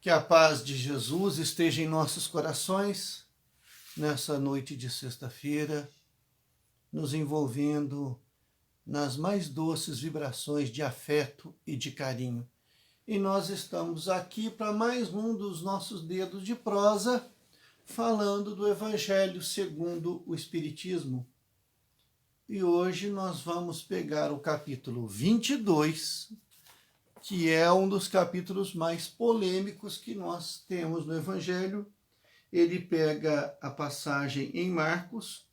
Que a paz de Jesus esteja em nossos corações, nessa noite de sexta-feira, nos envolvendo nas mais doces vibrações de afeto e de carinho. E nós estamos aqui para mais um dos nossos dedos de prosa, falando do Evangelho segundo o Espiritismo. E hoje nós vamos pegar o capítulo 22, que é um dos capítulos mais polêmicos que nós temos no Evangelho. Ele pega a passagem em Marcos,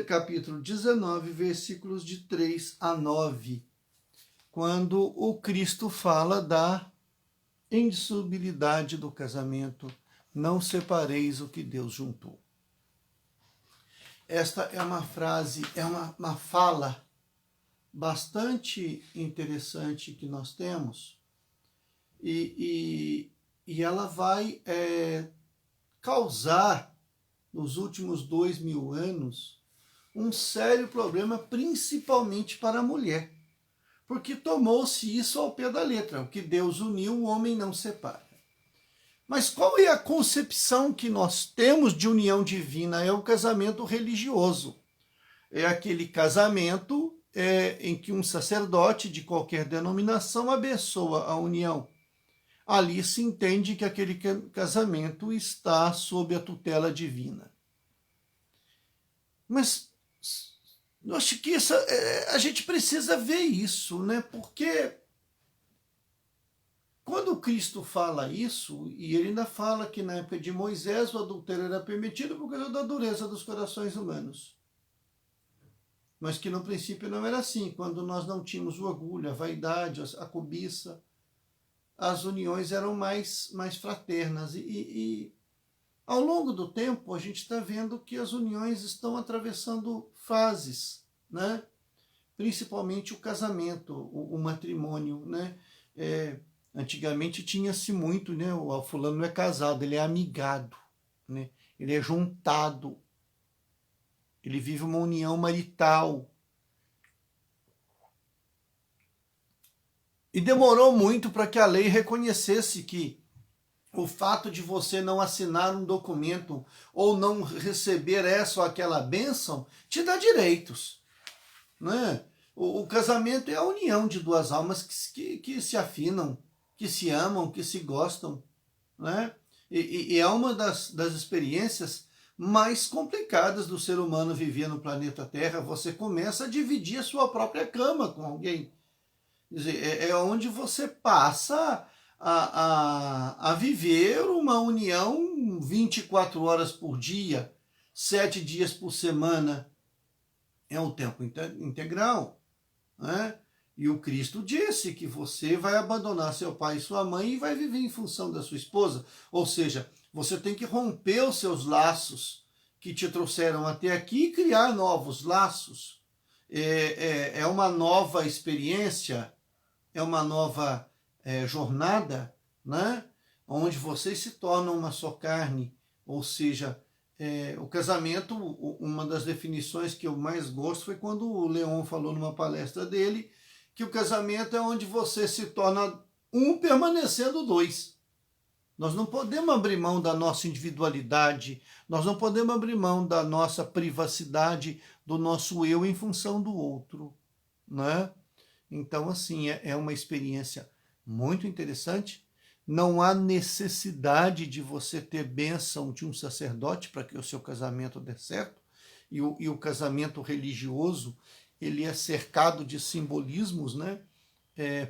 capítulo 19, versículos de 3 a 9, quando o Cristo fala da indissolubilidade do casamento, não separeis o que Deus juntou. Esta é uma frase, é uma fala bastante interessante que nós temos, e ela vai causar, nos últimos 2000 anos, um sério problema, principalmente para a mulher, porque tomou-se isso ao pé da letra: o que Deus uniu, o homem não separa. Mas qual é a concepção que nós temos de união divina? É o casamento religioso. É aquele casamento em que um sacerdote de qualquer denominação abençoa a união. Ali se entende que aquele casamento está sob a tutela divina. Mas eu acho que a gente precisa ver isso, né? Porque quando Cristo fala isso, e ele ainda fala que na época de Moisés o adultério era permitido por causa da dureza dos corações humanos. Mas que no princípio não era assim. Quando nós não tínhamos o orgulho, a vaidade, a cobiça, as uniões eram mais fraternas. E ao longo do tempo a gente está vendo que as uniões estão atravessando fases, né? Principalmente o casamento, o matrimônio, né? Antigamente tinha-se muito, né? O fulano não é casado, ele é amigado, né? Ele é juntado, ele vive uma união marital. E demorou muito para que a lei reconhecesse que o fato de você não assinar um documento ou não receber essa ou aquela bênção te dá direitos, né? O casamento é a união de duas almas que se afinam, que se amam, que se gostam, né? E é uma das experiências mais complicadas do ser humano viver no planeta Terra. Você começa a dividir a sua própria cama com alguém. Quer dizer, é onde você passa a viver uma união 24 horas por dia, 7 dias por semana. É um tempo integral, né? E o Cristo disse que você vai abandonar seu pai e sua mãe e vai viver em função da sua esposa. Ou seja, você tem que romper os seus laços que te trouxeram até aqui e criar novos laços. É uma nova experiência, é uma nova jornada, né? Onde vocês se tornam uma só carne. Ou seja, o casamento, uma das definições que eu mais gosto foi quando o Leon falou numa palestra dele, que o casamento é onde você se torna um permanecendo dois. Nós não podemos abrir mão da nossa individualidade, nós não podemos abrir mão da nossa privacidade, do nosso eu em função do outro, né? Então, assim, é uma experiência muito interessante. Não há necessidade de você ter bênção de um sacerdote para que o seu casamento dê certo. E o casamento religioso, ele é cercado de simbolismos, né?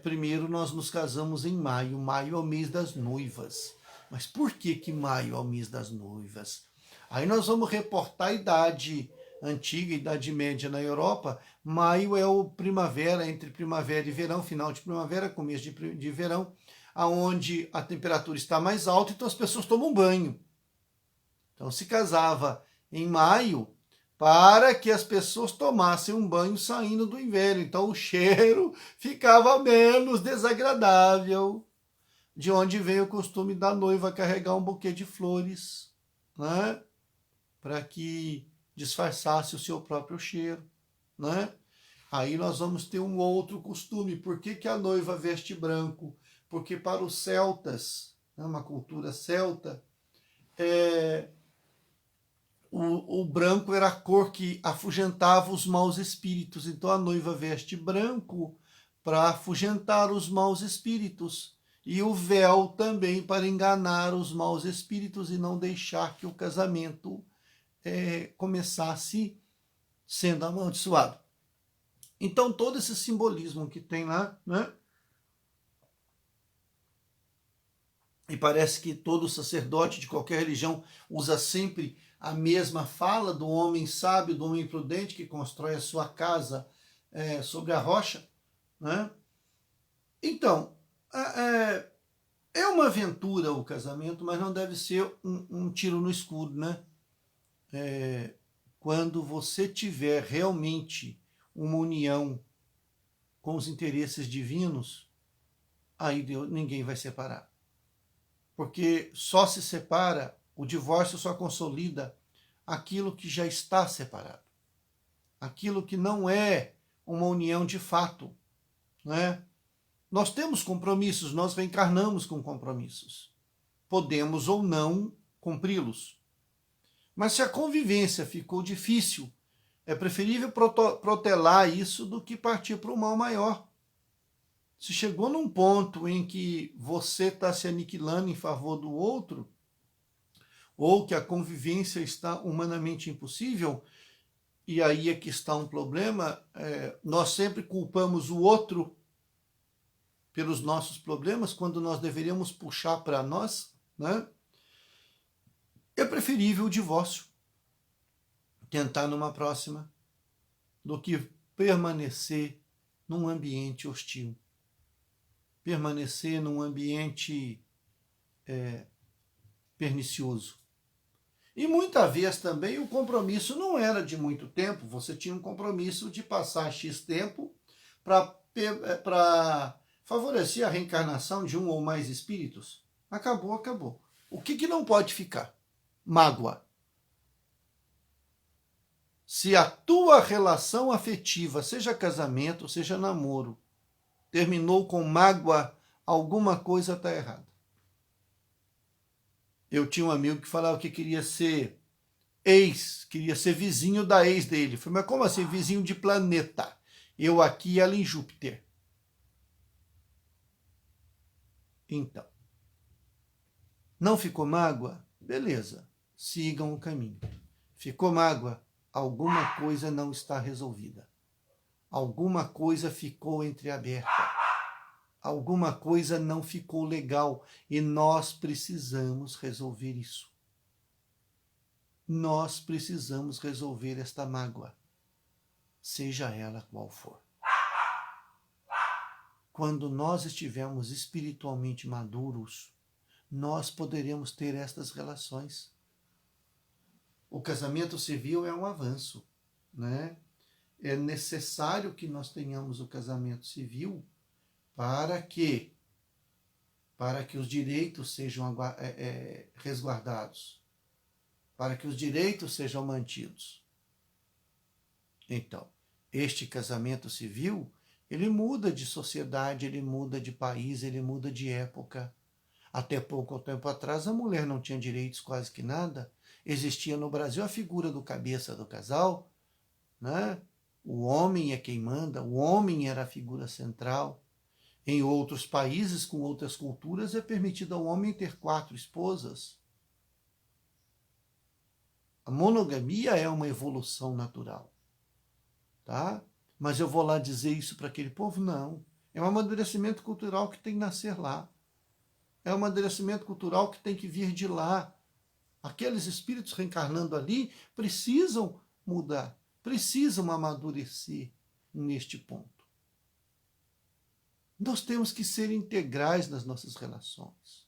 Primeiro nós nos casamos em maio. Maio é o mês das noivas. Mas por que maio é o mês das noivas? Aí nós vamos reportar a idade antiga, idade média na Europa. Maio é o primavera, entre primavera e verão, final de primavera, começo de verão, aonde a temperatura está mais alta, então as pessoas tomam banho. Então se casava em maio para que as pessoas tomassem um banho saindo do inverno. Então o cheiro ficava menos desagradável. De onde veio o costume da noiva carregar um buquê de flores, né? Para que disfarçasse o seu próprio cheiro, né? Aí nós vamos ter um outro costume. Por que a noiva veste branco? Porque para os celtas, uma cultura celta, o branco era a cor que afugentava os maus espíritos. Então a noiva veste branco para afugentar os maus espíritos. E o véu também para enganar os maus espíritos e não deixar que o casamento começasse sendo amaldiçoado. Então todo esse simbolismo que tem lá, né? E parece que todo sacerdote de qualquer religião usa sempre a mesma fala do homem sábio, do homem prudente que constrói a sua casa sobre a rocha, né? Então, é uma aventura o casamento, mas não deve ser um tiro no escuro, né? Quando você tiver realmente uma união com os interesses divinos, aí ninguém vai separar. Porque só se separa, o divórcio só consolida aquilo que já está separado. Aquilo que não é uma união de fato, né? Nós temos compromissos, nós reencarnamos com compromissos. Podemos ou não cumpri-los. Mas se a convivência ficou difícil, é preferível protelar isso do que partir para o mal maior. Se chegou num ponto em que você está se aniquilando em favor do outro, ou que a convivência está humanamente impossível, e aí é que está um problema, nós sempre culpamos o outro pelos nossos problemas, quando nós deveríamos puxar para nós, né? É preferível o divórcio, tentar numa próxima, do que permanecer num ambiente hostil, permanecer num ambiente pernicioso. E muitas vezes também o compromisso não era de muito tempo, você tinha um compromisso de passar X tempo para favorecer a reencarnação de um ou mais espíritos. Acabou, acabou. O que não pode ficar? Mágoa. Se a tua relação afetiva, seja casamento, seja namoro, terminou com mágoa, alguma coisa está errada. Eu tinha um amigo que falava que queria ser queria ser vizinho da ex dele. Eu falei, mas como assim, vizinho de planeta? Eu aqui e ela em Júpiter. Então, não ficou mágoa? Beleza, sigam o caminho. Ficou mágoa? Alguma coisa não está resolvida. Alguma coisa ficou entreaberta. Alguma coisa não ficou legal e nós precisamos resolver isso. Nós precisamos resolver esta mágoa, seja ela qual for. Quando nós estivermos espiritualmente maduros, nós poderemos ter estas relações. O casamento civil é um avanço, né? É necessário que nós tenhamos o casamento civil para que os direitos sejam resguardados, para que os direitos sejam mantidos. Então, este casamento civil, ele muda de sociedade, ele muda de país, ele muda de época. Até pouco tempo atrás, a mulher não tinha direitos quase que nada. Existia no Brasil a figura do cabeça do casal, né? O homem é quem manda, o homem era a figura central. Em outros países, com outras culturas, é permitido ao homem ter 4 esposas. A monogamia é uma evolução natural, tá? Mas eu vou lá dizer isso para aquele povo? Não. É um amadurecimento cultural que tem que nascer lá. É um amadurecimento cultural que tem que vir de lá. Aqueles espíritos reencarnando ali precisam mudar, precisam amadurecer neste ponto. Nós temos que ser integrais nas nossas relações.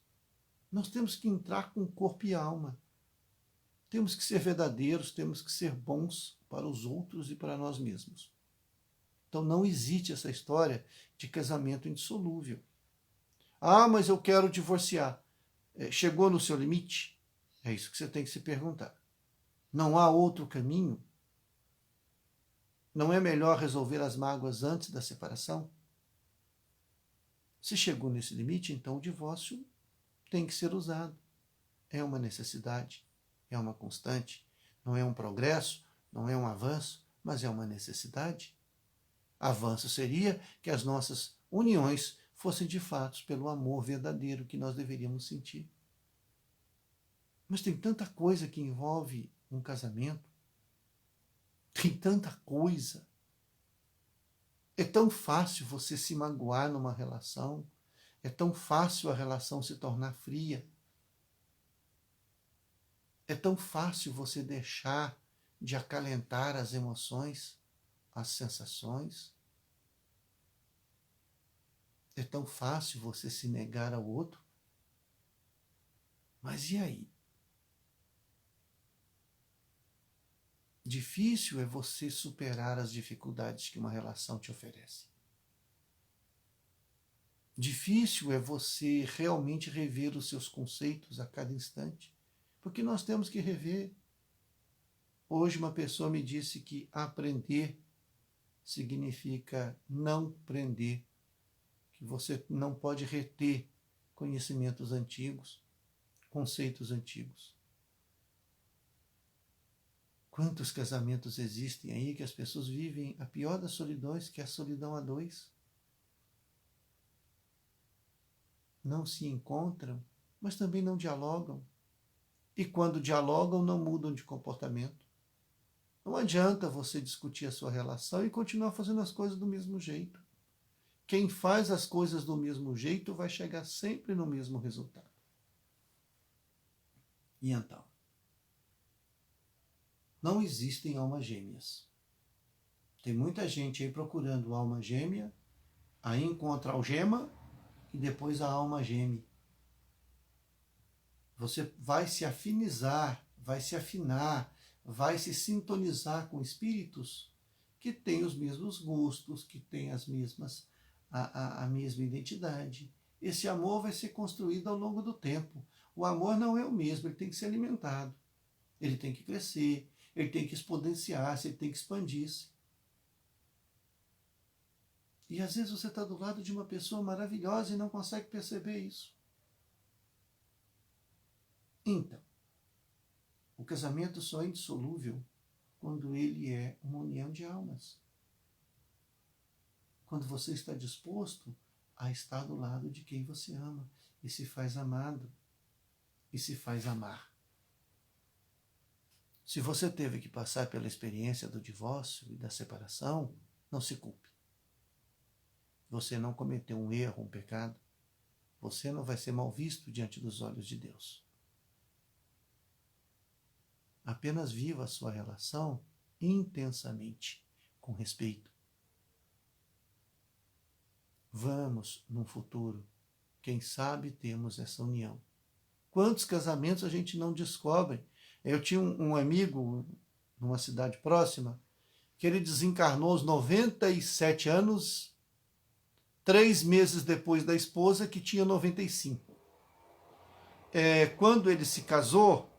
Nós temos que entrar com corpo e alma. Temos que ser verdadeiros, temos que ser bons para os outros e para nós mesmos. Então não existe essa história de casamento indissolúvel. Ah, mas eu quero divorciar. Chegou no seu limite? É isso que você tem que se perguntar. Não há outro caminho? Não é melhor resolver as mágoas antes da separação? Se chegou nesse limite, então o divórcio tem que ser usado. É uma necessidade, é uma constante, não é um progresso, não é um avanço, mas é uma necessidade. Avanço seria que as nossas uniões fossem de fato pelo amor verdadeiro que nós deveríamos sentir. Mas tem tanta coisa que envolve um casamento, tem tanta coisa. É tão fácil você se magoar numa relação, é tão fácil a relação se tornar fria, é tão fácil você deixar de acalentar as emoções, as sensações. É tão fácil você se negar ao outro. Mas e aí? Difícil é você superar as dificuldades que uma relação te oferece. Difícil é você realmente rever os seus conceitos a cada instante, porque nós temos que rever. Hoje uma pessoa me disse que aprender significa não prender, que você não pode reter conhecimentos antigos, conceitos antigos. Quantos casamentos existem aí que as pessoas vivem a pior das solidões, que é a solidão a dois? Não se encontram, mas também não dialogam. E quando dialogam, não mudam de comportamento. Não adianta você discutir a sua relação e continuar fazendo as coisas do mesmo jeito. Quem faz as coisas do mesmo jeito vai chegar sempre no mesmo resultado. E então? Não existem almas gêmeas. Tem muita gente aí procurando alma gêmea, aí encontra a algema e depois a alma geme. Você vai se afinizar, vai se afinar, vai se sintonizar com espíritos que têm os mesmos gostos, que têm as mesmas, a mesma identidade. Esse amor vai ser construído ao longo do tempo. O amor não é o mesmo, ele tem que ser alimentado, ele tem que crescer, ele tem que exponenciar-se, ele tem que expandir-se. E às vezes você está do lado de uma pessoa maravilhosa e não consegue perceber isso. Então, o casamento só é indissolúvel quando ele é uma união de almas. Quando você está disposto a estar do lado de quem você ama e se faz amado e se faz amar. Se você teve que passar pela experiência do divórcio e da separação, não se culpe. Você não cometeu um erro, um pecado. Você não vai ser mal visto diante dos olhos de Deus. Apenas viva a sua relação intensamente, com respeito. Vamos, num futuro, quem sabe temos essa união. Quantos casamentos a gente não descobre? Eu tinha um amigo numa cidade próxima que ele desencarnou aos 97 anos, 3 meses depois da esposa, que tinha 95. Quando ele se casou,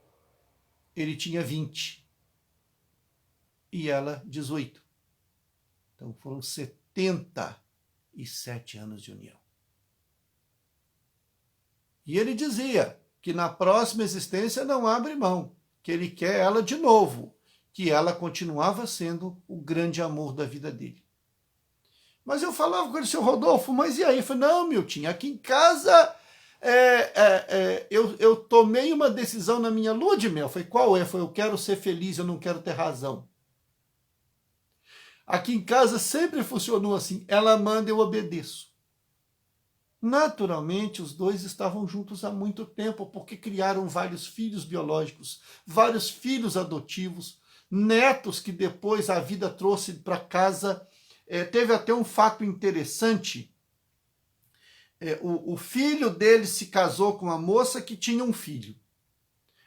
ele tinha 20 e ela 18. Então foram 77 anos de união. E ele dizia que na próxima existência não abre mão, que ele quer ela de novo, que ela continuava sendo o grande amor da vida dele. Mas eu falava com ele, seu Rodolfo, mas e aí? Ele falou, não, Milton, aqui em casa eu tomei uma decisão na minha lua de mel. Eu falei, qual é? Foi, eu quero ser feliz, eu não quero ter razão. Aqui em casa sempre funcionou assim, ela manda, eu obedeço. Naturalmente, os dois estavam juntos há muito tempo, porque criaram vários filhos biológicos, vários filhos adotivos, netos que depois a vida trouxe para casa. Teve até um fato interessante. O filho dele se casou com uma moça que tinha um filho.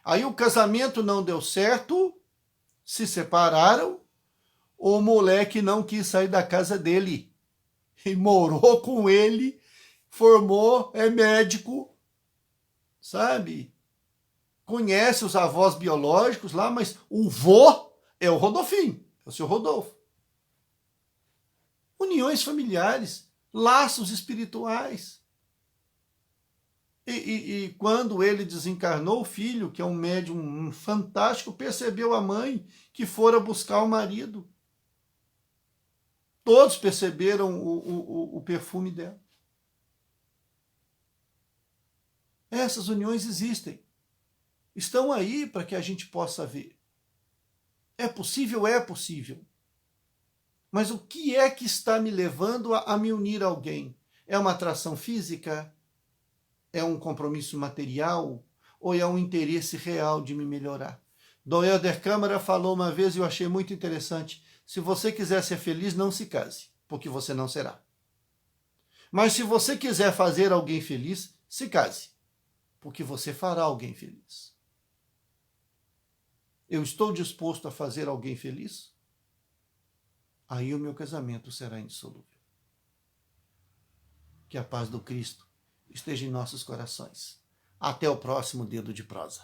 Aí o casamento não deu certo, se separaram, o moleque não quis sair da casa dele e morou com ele, formou, é médico, sabe? Conhece os avós biológicos lá, mas o vô é o Rodolfinho, é o seu Rodolfo. Uniões familiares, laços espirituais. E quando ele desencarnou, o filho, que é um médium fantástico, percebeu a mãe que fora buscar o marido. Todos perceberam o perfume dela. Essas uniões existem. Estão aí para que a gente possa ver. É possível? É possível. Mas o que é que está me levando a me unir a alguém? É uma atração física? É um compromisso material? Ou é um interesse real de me melhorar? Dom Helder Câmara falou uma vez e eu achei muito interessante: se você quiser ser feliz, não se case, porque você não será. Mas se você quiser fazer alguém feliz, se case, porque você fará alguém feliz. Eu estou disposto a fazer alguém feliz? Aí o meu casamento será indissolúvel. Que a paz do Cristo esteja em nossos corações. Até o próximo Dedo de Prosa.